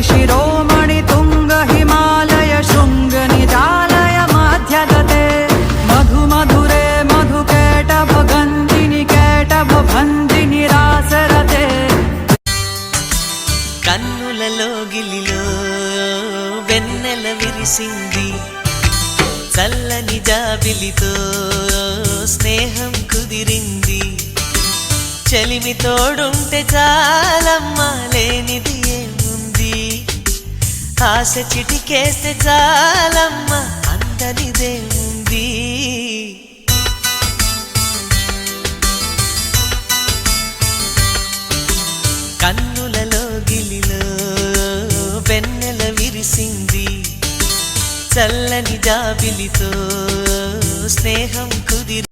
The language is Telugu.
शिरोमणि तुंग हिमालय शृंग निजालय माध्यगते मधु मधुरे मधुकेटभ गंधिनि केटभ भंधिनि रासरते కన్నులలో గిలిలో వెన్నెల విరిసింది చల్లని జాబిలితో స్నేహం కుదిరింది చలిమి తోడుంటే చాలమ్మా లేనిది ఏముంది ఆశ చిటికేస్తే చాలమ్మా అందనిదేముంది కన్నులలో గిలిలో వెన్నెల విరిసింది చల్లని జాబిలితో స్నేహం కుదిరి